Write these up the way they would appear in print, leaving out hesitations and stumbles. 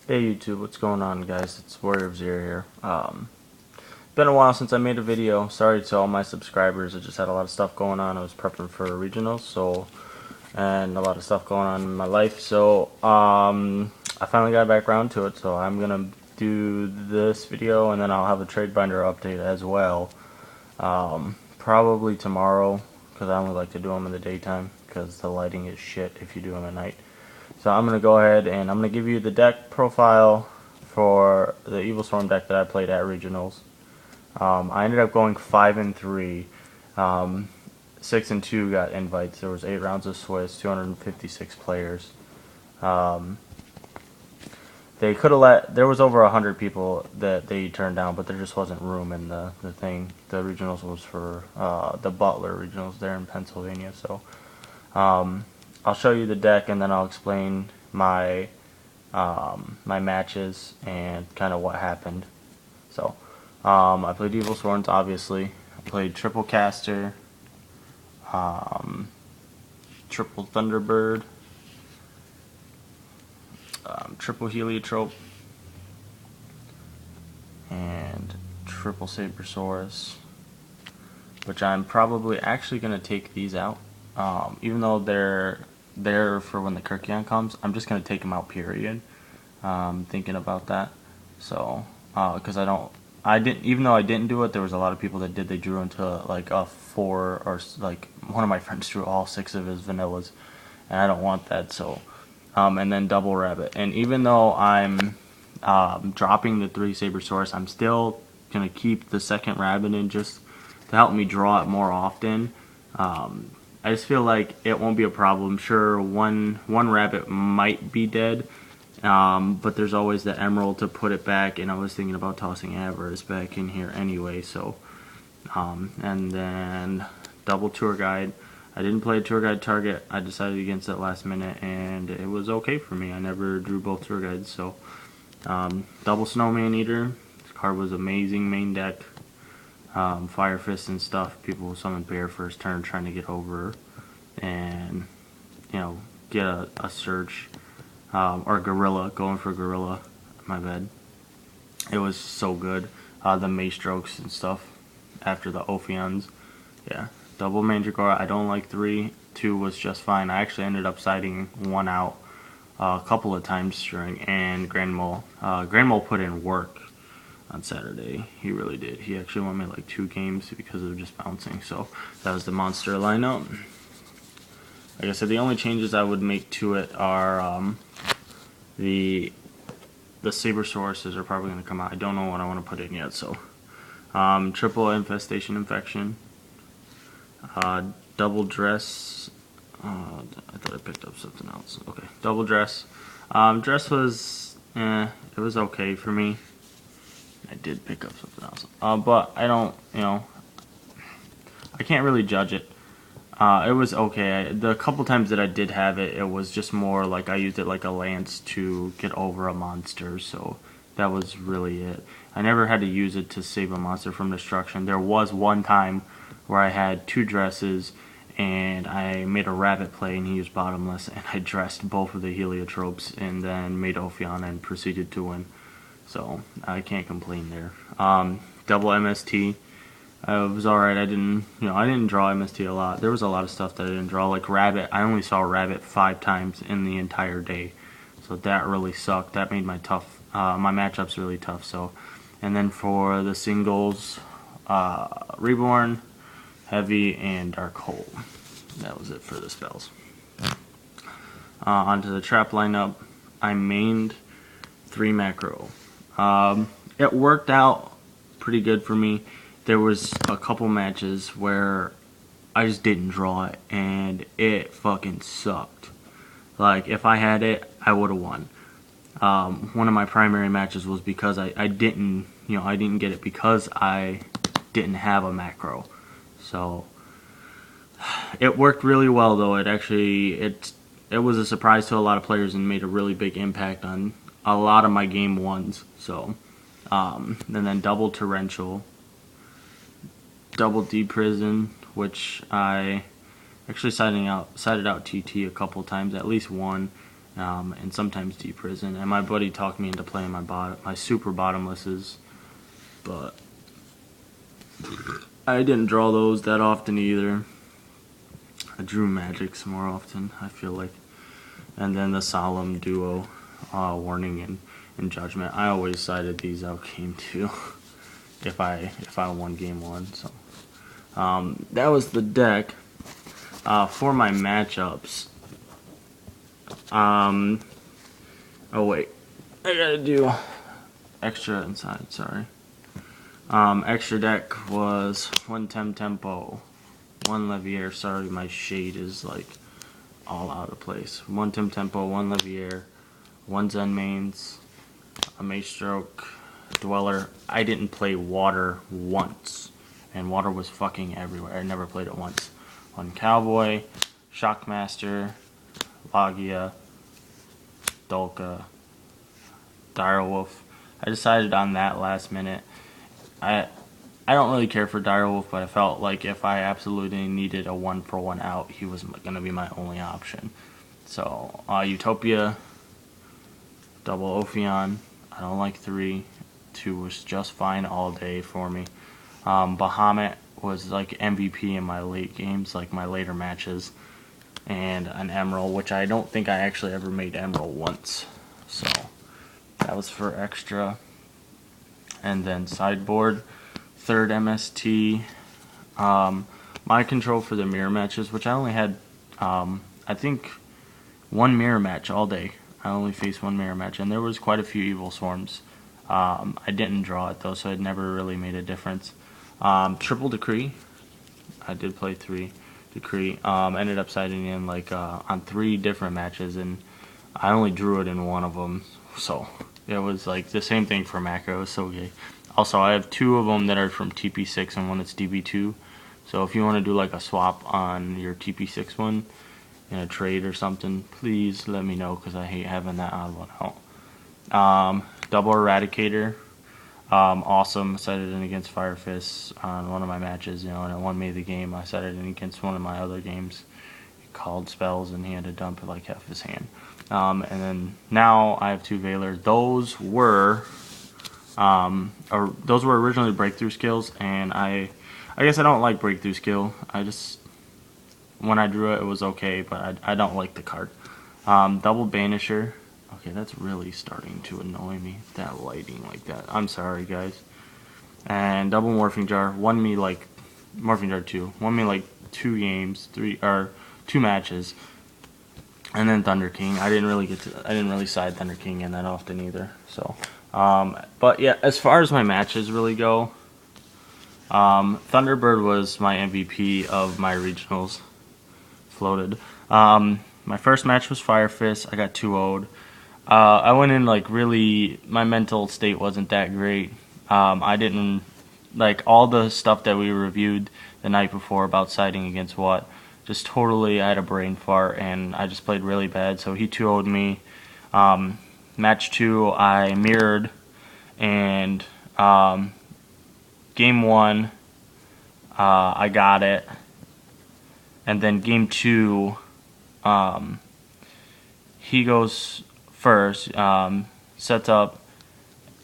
Hey YouTube, what's going on guys? It's Reveiw here. Been a while since I made a video. Sorry to all my subscribers. I just had a lot of stuff going on. I was prepping for regionals, and a lot of stuff going on in my life. I finally got back around to it. So I'm gonna do this video, and then I'll have a trade binder update as well. Probably tomorrow, because I only like to do them in the daytime, because the lighting is shit if you do them at night. So I'm going to go ahead and I'm going to give you the deck profile for the Evil Storm deck that I played at regionals. I ended up going 5-3. 6-2 got invites. There was 8 rounds of Swiss, 256 players. They could have there was over 100 people that they turned down, but there just wasn't room in the thing. The regionals was for the Butler regionals there in Pennsylvania. So I'll show you the deck, and then I'll explain my my matches and kind of what happened. So I played Evil Swords, obviously. I played Triple Caster, Triple Thunderbird, Triple Heliotrope, and Triple Sabersaurus, which I'm probably actually going to take these out. Even though they're there for when the Kirkion comes, I'm just going to take them out, period. Thinking about that. So, because even though I didn't do it, there was a lot of people that did. They drew into like a 4, or like one of my friends drew all 6 of his vanillas, and I don't want that. So, and then double rabbit. And even though I'm dropping the 3 Sabersaurus, I'm still going to keep the second rabbit in just to help me draw it more often. I just feel like it won't be a problem. Sure, one rabbit might be dead, but there's always the emerald to put it back, and I was thinking about tossing Avarice back in here anyway. So, and then double tour guide. I didn't play a tour guide target. I decided against it last minute, and it was okay for me. I never drew both tour guides. So, double snowman eater. This card was amazing. Main deck. Fire Fist and stuff. People will summon Bear first turn, trying to get over and get a search, or Gorilla, going for Gorilla. My bad. It was so good. The Mace Strokes and stuff after the Ophions. Yeah, double Mandragora. I don't like 3. 2 was just fine. I actually ended up siding 1 out a couple of times during, and Grand Mole. Grand Mole put in work on Saturday. He really did. He actually won me like 2 games because of just bouncing. So that was the monster lineup. Like I said, the only changes I would make to it are the Sabersauruses are probably going to come out. I don't know what I want to put in yet. So triple Infestation Infection, double Dress. I thought I picked up something else. Okay, double Dress. Dress was it was okay for me. I did pick up something else, but I don't, I can't really judge it. It was okay. The couple times that I did have it, it was just more like I used it like a lance to get over a monster, so that was really it. I never had to use it to save a monster from destruction. There was one time where I had 2 dresses, and I made a rabbit play, and he was bottomless, and I dressed both of the Heliotropes, and then made Ophion and proceeded to win. So I can't complain there. Double MST. It was alright. I didn't draw MST a lot. There was a lot of stuff that I didn't draw, like Rabbit. I only saw Rabbit 5 times in the entire day, so that really sucked. That made my matchups really tough. So, and then for the singles, Reborn, Heavy, and Dark Hole. That was it for the spells. Onto the trap lineup. I mained 3 macro. It worked out pretty good for me. There was a couple matches where I just didn't draw it, and it fucking sucked. Like, if I had it, I would have won. One of my primary matches was because I didn't get it because I didn't have a macro. So it worked really well, though. It was a surprise to a lot of players and made a really big impact on a lot of my game 1s. So, and then double Torrential, double D-Prison, which I actually sided out TT a couple times, at least one, and sometimes deep prison. And my buddy talked me into playing my super bottomlesses, but I didn't draw those that often either. I drew magics more often, I feel like. And then the solemn duo, warning and judgment. I always sided these out game 2 if I won game 1. So that was the deck. For my matchups. Oh wait, I gotta do extra inside. Sorry. Extra deck was 1 Tempo, 1 Levier. Sorry, my shade is like all out of place. 1 Tempo, 1 Levier, 1 Zen Mains, a Maestroke, Dweller. I didn't play Water once, and Water was fucking everywhere. I never played it once. 1 Cowboy, Shockmaster, Logia, Dolka, Direwolf. I decided on that last minute. I don't really care for Direwolf, but I felt like if I absolutely needed a 1-for-1 out, he was going to be my only option. So, Utopia, double Ophion. I don't like 3. 2 was just fine all day for me. Bahamut was like MVP in my late games, like my later matches. And an Emerald, which I don't think I actually ever made Emerald once. So, that was for extra. And then sideboard, 3rd MST. My control for the mirror matches, which I only had, I think, 1 mirror match all day. I only faced 1 mirror match, and there was quite a few Evil Swarms. I didn't draw it though, so it never really made a difference. Triple Decree. I did play 3 Decree. Ended up siding in like on 3 different matches, and I only drew it in 1 of them. So it was like the same thing for macro. It was so gay. Also, I have 2 of them that are from TP6 and 1 that's DB2. So if you want to do like a swap on your TP6 one in a trade or something, please let me know, because I hate having that odd one out. Double Eradicator. Awesome. I sided in against Fire Fist on one of my matches, and it won me the game. I sided in against one of my other games. He called spells, and he had to dump like half his hand. And then now I have 2 Veilers. Those were originally breakthrough skills, and I guess I don't like breakthrough skill. When I drew it, it was okay, but I don't like the card. Double Banisher. Okay, that's really starting to annoy me, that lighting like that. I'm sorry, guys. And double Morphing Jar. Won me like Morphing Jar 2. Won me like 2 games, 2 matches. And then Thunder King. I didn't really side Thunder King in that often either. So, but yeah, as far as my matches really go, Thunderbird was my MVP of my regionals. Floated. My first match was Fire Fist. I got 2-0'd. I went in like really, my mental state wasn't that great. I didn't like all the stuff that we reviewed the night before about siding against what. Just totally, I had a brain fart, and I just played really bad. So he 2-0'd me. Match 2, I mirrored, and game 1, I got it. And then game 2, he goes first, sets up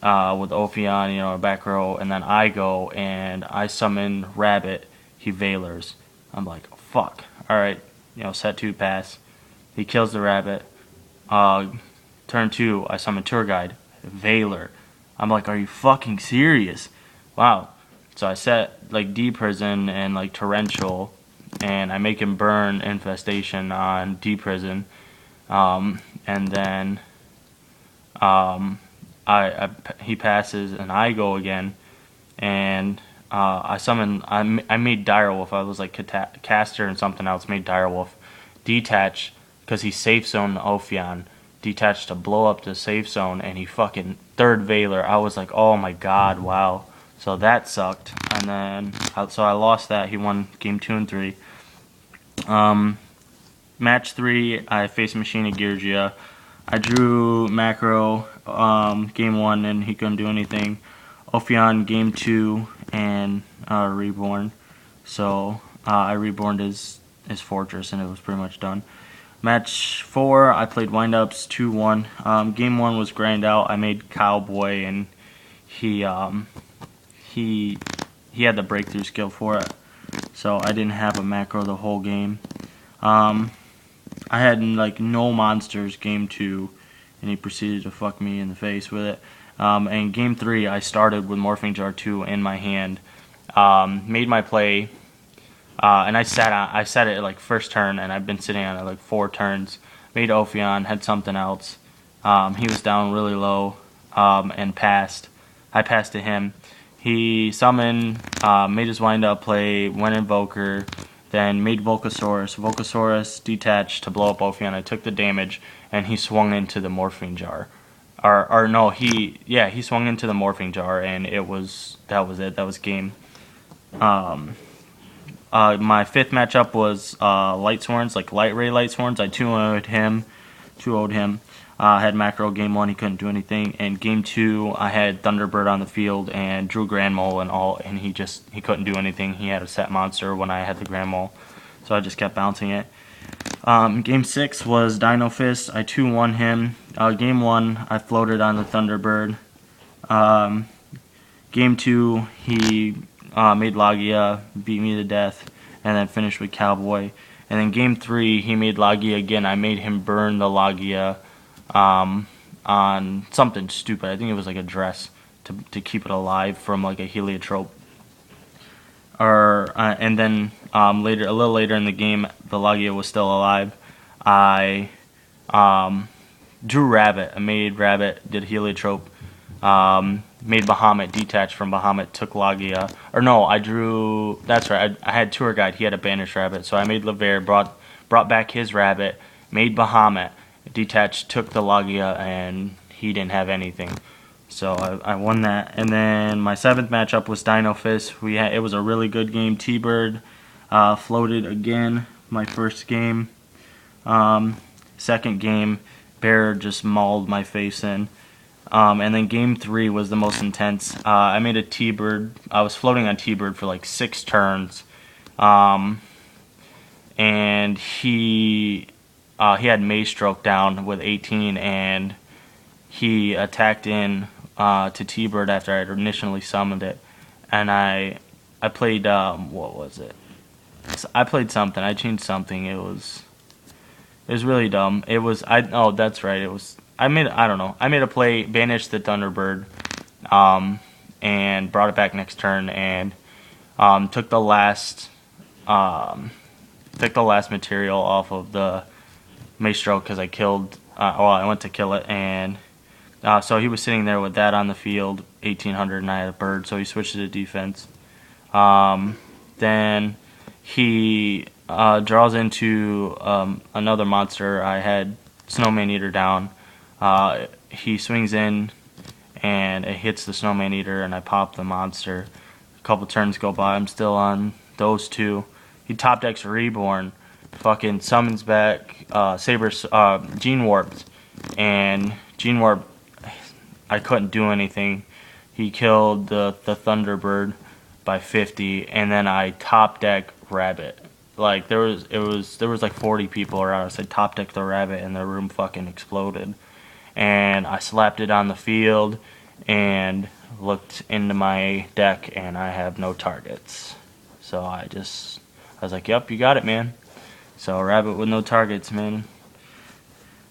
with Ophion, back row, and then I go and I summon Rabbit. He Veilers. I'm like, oh, fuck. All right, set 2 pass. He kills the Rabbit. Turn 2, I summon Tour Guide. Veiler. I'm like, are you fucking serious? Wow. So I set like D Prison and like Torrential, and I make him burn Infestation on D Prison, and then he passes and I go again, and I made Direwolf. I was like Caster and something else. Made Direwolf detach because he safe zone Ophion. Detached to blow up the safe zone, and he fucking 3rd Veiler. I was like, oh my god, wow. So that sucked. And then so I lost that. He won game 2 and 3. Match 3, I faced Machine of Geargia. I drew macro game 1, and he couldn't do anything. Ophion game 2 and Reborn. So I reborned his fortress, and it was pretty much done. Match 4, I played windups 2-1. Game 1 was grind out. I made Cowboy, and he had the breakthrough skill for it, so I didn't have a macro the whole game. I had like no monsters game 2, and he proceeded to fuck me in the face with it. And game 3, I started with Morphing Jar 2 in my hand, made my play. And I sat it like first turn, and I've been sitting on it like 4 turns. Made Ophion, had something else. He was down really low, and passed. I passed to him. He summoned, made his wind up play, went Invoker, then made Volcasaurus. Volcasaurus detached to blow up Ophion. I took the damage, and he swung into the Morphing Jar. Or no, he swung into the Morphing Jar, and that was it. That was game. My 5th matchup was Light Sworns, like Light Ray Light Sworns. I 2-0'd him. Had macro game 1, he couldn't do anything. And game 2, I had Thunderbird on the field and drew Grand Mole and he couldn't do anything. He had a set monster when I had the Grand Mole, so I just kept bouncing it. Game 6 was Dino Fist. I 2-1 him. Game 1, I floated on the Thunderbird. Game 2, he made Lagia, beat me to death, and then finished with Cowboy. And then game 3, he made Lagia again. I made him burn the Lagia on something stupid. I think it was like a dress to keep it alive from like a heliotrope. And then a little later in the game, the Lagia was still alive. I drew Rabbit. I made Rabbit, did heliotrope. Made Bahamut, detached from Bahamut, took Lagia. Or no, I drew... That's right, I had Tour Guide, he had a banished Rabbit. So I made Reveiw, brought back his Rabbit, made Bahamut, detached, took the Lagia, and he didn't have anything. So I won that. And then my 7th matchup was Dino Fist. It was a really good game. T-Bird floated again, my first game. Second game, Bear just mauled my face in. And then game 3 was the most intense. I made a T-Bird. I was floating on T-Bird for like 6 turns. And he had Maze Stroke down with 18, and he attacked in to T-Bird after I had initially summoned it. And I played, what was it? I played something. I changed something. It was really dumb. Oh, that's right. I made a play, banished the Thunderbird, and brought it back next turn, and took the last material off of the Maestro because I killed. I went to kill it, and so he was sitting there with that on the field, 1800, and I had a bird, so he switched to defense. Then he draws into another monster. I had Snowman Eater down. He swings in, and it hits the Snowman Eater, and I pop the monster. A couple turns go by, I'm still on those 2. He top decks Reborn, fucking summons back Gene Warped, and Gene Warp, I couldn't do anything. He killed the Thunderbird by 50, and then I top deck Rabbit. Like there was like 40 people around us. I top decked the Rabbit, and the room fucking exploded. And I slapped it on the field and looked into my deck, and I have no targets. So I was like, yep, you got it, man. So Rabbit with no targets, man.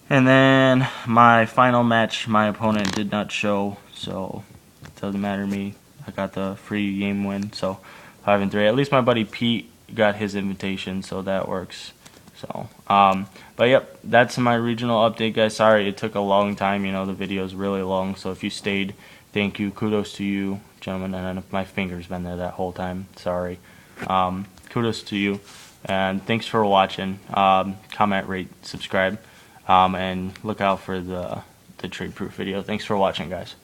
And then my final match, my opponent did not show, so it doesn't matter to me. I got the free game win, so 5-3. At least my buddy Pete got his invitation, so that works. So, but yep, that's my regional update, guys. Sorry it took a long time. The video is really long, so if you stayed, thank you. Kudos to you, gentlemen. And if my finger's been there that whole time, sorry. Kudos to you, and thanks for watching. Comment, rate, subscribe, and look out for the trade proof video. Thanks for watching, guys.